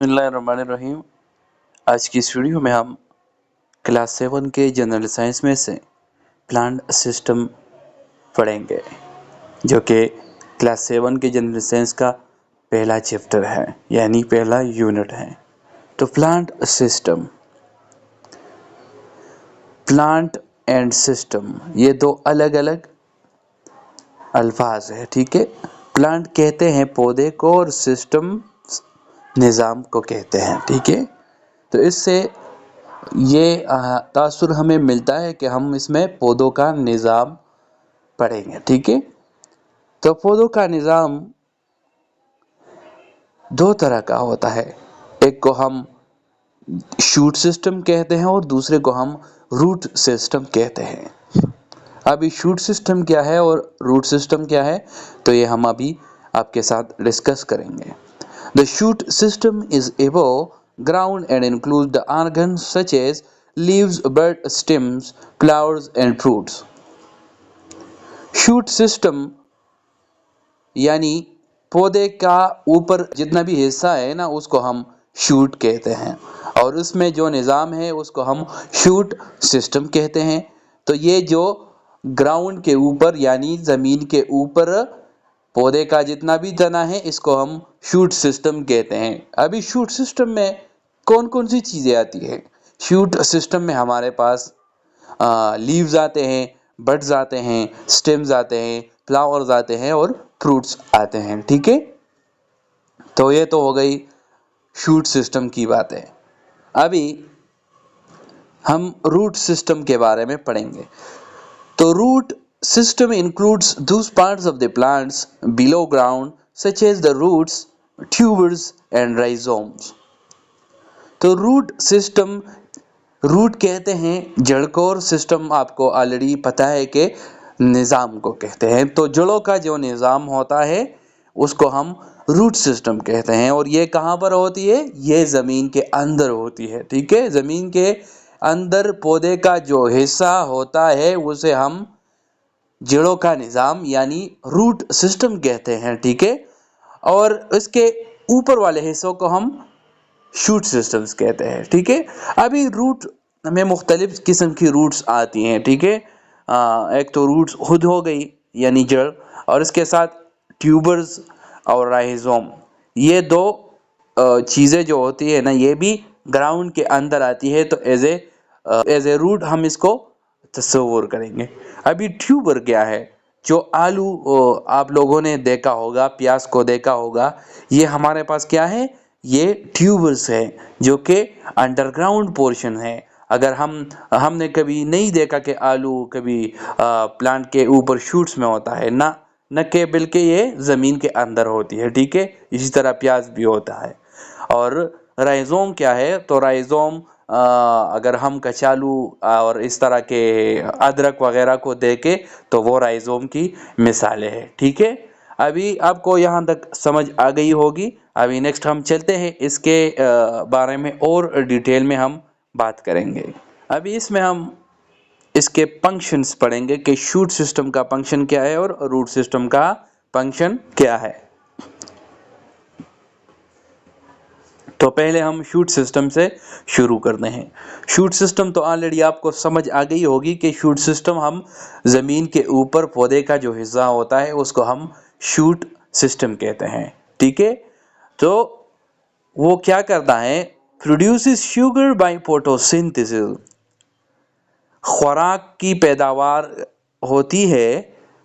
बिस्मिल्लाहिर्रहमानिर्रहीम। आज की इस वीडियो में हम क्लास 7 के जनरल साइंस में से प्लांट सिस्टम पढ़ेंगे, जो कि क्लास 7 के जनरल साइंस का पहला चैप्टर है, यानी पहला यूनिट है। तो plant system, plant and system, ये दो अलग अलग अल्फाज है, ठीक है। प्लांट कहते हैं पौधे को और सिस्टम निज़ाम को कहते हैं, ठीक है। तो इससे ये तासुर हमें मिलता है कि हम इसमें पौधों का निज़ाम पढ़ेंगे, ठीक है। तो पौधों का निज़ाम दो तरह का होता है, एक को हम शूट सिस्टम कहते हैं और दूसरे को हम रूट सिस्टम कहते हैं। अभी शूट सिस्टम क्या है और रूट सिस्टम क्या है, तो ये हम अभी आपके साथ डिस्कस करेंगे। The shoot system is above ground and includes the organs such as leaves, bud, stems, flowers and fruits. Shoot system यानी पौधे का ऊपर जितना भी हिस्सा है ना, उसको हम शूट कहते हैं, और उसमें जो निज़ाम है उसको हम शूट सिस्टम कहते हैं। तो ये जो ग्राउंड के ऊपर यानी ज़मीन के ऊपर पौधे का जितना भी तना है, इसको हम शूट सिस्टम कहते हैं। अभी शूट सिस्टम में कौन कौन सी चीज़ें आती है? शूट सिस्टम में हमारे पास लीव्स आते हैं, बड्स आते हैं, स्टेम्स आते हैं, फ्लावर्स आते हैं और फ्रूट्स आते हैं, ठीक है। तो ये तो हो गई शूट सिस्टम की बातें। अभी हम रूट सिस्टम के बारे में पढ़ेंगे। तो root system includes those parts of the plants below ground such as the roots, tubers and rhizomes. तो रूट सिस्टम, रूट कहते हैं जड़ को, और सिस्टम आपको ऑलरेडी पता है कि निज़ाम को कहते हैं। तो जड़ों का जो निज़ाम होता है उसको हम रूट सिस्टम कहते हैं, और ये कहाँ पर होती है? ये ज़मीन के अंदर होती है, ठीक है। ज़मीन के अंदर पौधे का जो हिस्सा होता है उसे हम जड़ों का निज़ाम यानी रूट सिस्टम कहते हैं, ठीक है। और इसके ऊपर वाले हिस्सों को हम शूट सिस्टम्स कहते हैं, ठीक है। अभी रूट में मुख्तलिफ किस्म की रूट्स आती हैं, ठीक है। एक तो रूट्स खुद हो गई यानी जड़, और इसके साथ ट्यूबर्स और राइजोम, ये दो चीज़ें जो होती है ना, ये भी ग्राउंड के अंदर आती है। तो एज ए रूट हम इसको तस्वुर करेंगे। अभी ट्यूबर क्या है? जो आलू आप लोगों ने देखा होगा, प्याज को देखा होगा, ये हमारे पास क्या है? ये ट्यूबर्स है, जो कि अंडरग्राउंड पोर्शन है। अगर हमने कभी नहीं देखा कि आलू कभी प्लांट के ऊपर शूट्स में होता है ना, न के बल्कि ये ज़मीन के अंदर होती है, ठीक है। इसी तरह प्याज भी होता है। और राइजोम क्या है? तो राइजोम अगर हम कचालू और इस तरह के अदरक वगैरह को देखें तो वो राइजोम की मिसालें हैं, ठीक है। अभी आपको यहाँ तक समझ आ गई होगी। अभी नेक्स्ट हम चलते हैं, इसके बारे में और डिटेल में हम बात करेंगे। अभी इसमें हम इसके फंक्शंस पढ़ेंगे कि शूट सिस्टम का फंक्शन क्या है और रूट सिस्टम का फंक्शन क्या है। तो पहले हम शूट सिस्टम से शुरू करते हैं। शूट सिस्टम तो ऑलरेडी आपको समझ आ गई होगी कि शूट सिस्टम हम ज़मीन के ऊपर पौधे का जो हिस्सा होता है उसको हम शूट सिस्टम कहते हैं, ठीक है। तो वो क्या करता है? प्रोड्यूसेस शुगर बाय फोटोसिंथेसिस, खुराक की पैदावार होती है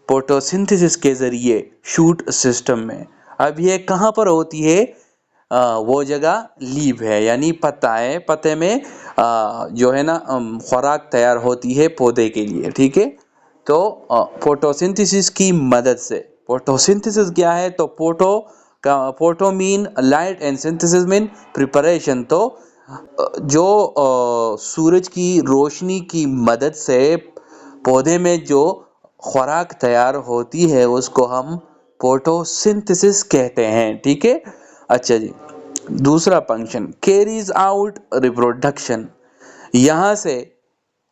फोटोसिंथेसिस के ज़रिए शूट सिस्टम में। अब ये कहाँ पर होती है? वो जगह लीव है यानी पत्ता है, पत्ते में जो है ना खुराक तैयार होती है पौधे के लिए, ठीक है। तो फोटोसिंथेसिस की मदद से, फोटोसिंथेसिस क्या है? तो photo mean light and synthesis mean preparation. तो जो सूरज की रोशनी की मदद से पौधे में जो खुराक तैयार होती है उसको हम फोटोसिंथेसिस कहते हैं, ठीक है। अच्छा जी, दूसरा फंक्शन कैरीज आउट रिप्रोडक्शन, यहाँ से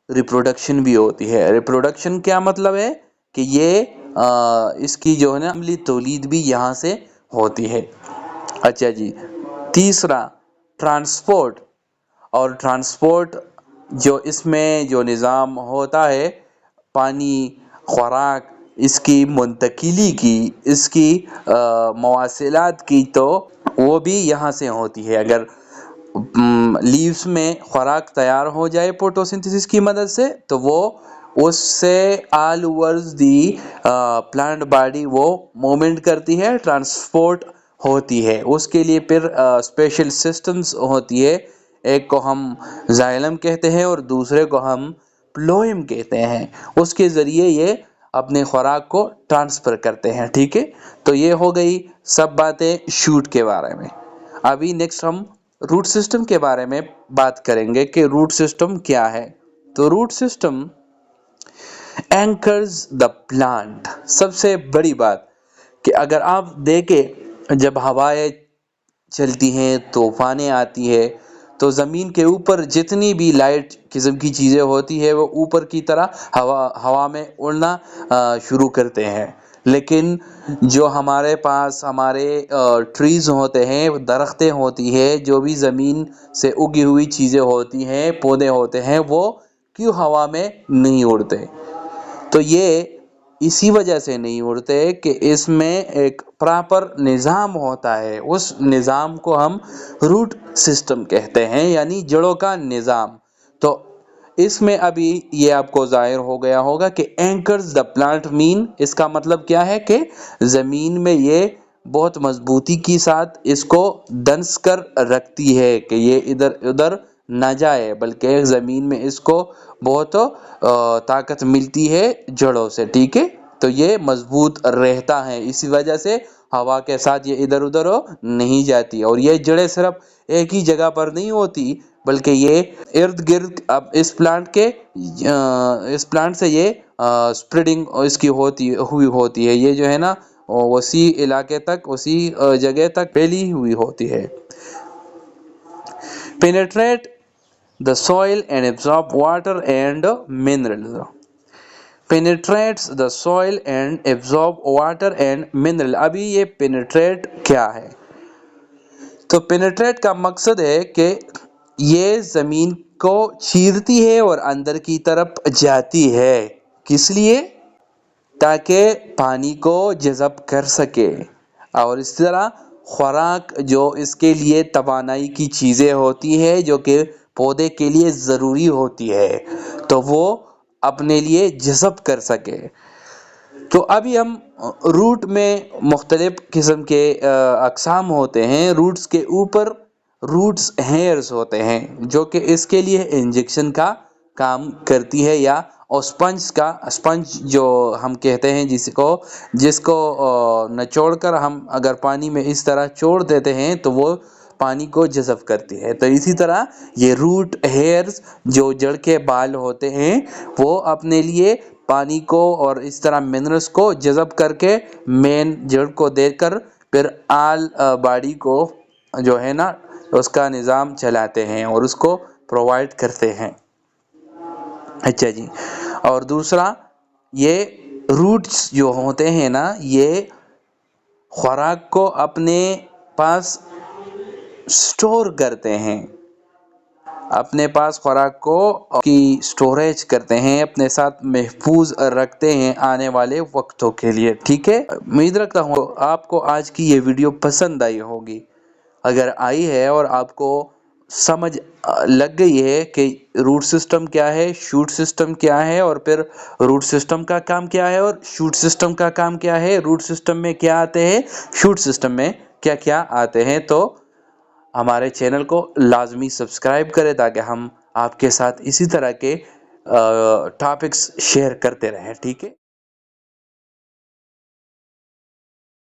रिप्रोडक्शन भी होती है। रिप्रोडक्शन क्या मतलब है? कि ये इसकी जो है ना अमली तौलीद भी यहाँ से होती है। अच्छा जी, तीसरा ट्रांसपोर्ट, और ट्रांसपोर्ट जो इसमें जो निज़ाम होता है पानी, खुराक, इसकी मुंतकिली की, इसकी मवासिलात की, तो वो भी यहाँ से होती है। अगर लीव्स में खुराक तैयार हो जाए फोटोसिंथेसिस की मदद से, तो वो उससे all overs the plant body वो मूवमेंट करती है, ट्रांसपोर्ट होती है। उसके लिए फिर स्पेशल सिस्टम्स होती है, एक को हम जाइलम कहते हैं और दूसरे को हम प्लोएम कहते हैं। उसके ज़रिए ये अपने खुराक को ट्रांसफ़र करते हैं। ठीक है, तो ये हो गई सब बातें शूट के बारे में। अभी नेक्स्ट हम रूट सिस्टम के बारे में बात करेंगे कि रूट सिस्टम क्या है। तो root system anchors the plant. सबसे बड़ी बात कि अगर आप देखें, जब हवाएं चलती हैं, तूफानें आती है, तो ज़मीन के ऊपर जितनी भी लाइट किस्म की चीज़ें होती है वो ऊपर की तरह हवा में उड़ना शुरू करते हैं। लेकिन जो हमारे पास हमारे ट्रीज़ होते हैं, दरख्तें होती है, जो भी ज़मीन से उगी हुई चीज़ें होती हैं, पौधे होते हैं, वो क्यों हवा में नहीं उड़ते? तो ये इसी वजह से नहीं उड़ते कि इसमें एक प्रॉपर निज़ाम होता है। उस निज़ाम को हम रूट सिस्टम कहते हैं, यानी जड़ों का निज़ाम। तो इसमें अभी ये आपको ज़ाहिर हो गया होगा कि एंकर्स द प्लांट मीन, इसका मतलब क्या है कि ज़मीन में ये बहुत मजबूती के साथ इसको दंस कर रखती है कि ये इधर उधर न जाए, बल्कि ज़मीन में इसको बहुत ताकत मिलती है जड़ों से। ठीक है, तो ये मजबूत रहता है, इसी वजह से हवा के साथ ये इधर उधर नहीं जाती। और ये जड़ें सिर्फ एक ही जगह पर नहीं होती, बल्कि ये इर्द गिर्द अब इस प्लांट से ये स्प्रेडिंग इसकी होती है। ये जो है ना, उसी इलाके तक, उसी जगह तक फैली हुई होती है। Penetrate the soil and absorb water and minerals. Penetrates the soil and absorb water and mineral. अभी ये penetrate क्या है? तो penetrate का मकसद है कि ये ज़मीन को चीरती है और अंदर की तरफ जाती है। किस लिए? ताकि पानी को जज़ब कर सके, और इस तरह खुराक जो इसके लिए तवानाई की चीज़ें होती है, जो कि पौधे के लिए ज़रूरी होती है, तो वो अपने लिए जज़ब कर सके। तो अभी हम रूट में मुख्तलिफ किस्म के अक़साम होते हैं। रूट्स के ऊपर रूट्स हेयर्स होते हैं, जो कि इसके लिए इंजेक्शन का काम करती है, या और स्पंज जो हम कहते हैं, जिसको निचोड़ कर हम अगर पानी में इस तरह छोड़ देते हैं तो वो पानी को जज़ब करती है। तो इसी तरह ये रूट हेयर्स जो जड़ के बाल होते हैं, वो अपने लिए पानी को और इस तरह मिनरल्स को जज़ब करके मेन जड़ को देकर फिर आल बॉडी को जो है ना, उसका निज़ाम चलाते हैं और उसको प्रोवाइड करते हैं। अच्छा जी, और दूसरा, ये रूट्स जो होते हैं ना, ये खुराक को अपने पास स्टोर करते हैं, अपने पास खुराक को की स्टोरेज करते हैं, अपने साथ महफूज रखते हैं आने वाले वक्तों के लिए। ठीक है, उम्मीद रखता हूँ आपको आज की ये वीडियो पसंद आई होगी। अगर आई है और आपको समझ लग गई है कि रूट सिस्टम क्या है, शूट सिस्टम क्या है, और फिर रूट सिस्टम का काम क्या है और शूट सिस्टम का काम क्या है, रूट सिस्टम में क्या आते हैं, शूट सिस्टम में क्या क्या आते हैं, तो हमारे चैनल को लाजमी सब्सक्राइब करें ताकि हम आपके साथ इसी तरह के टॉपिक्स शेयर करते रहें। ठीक है।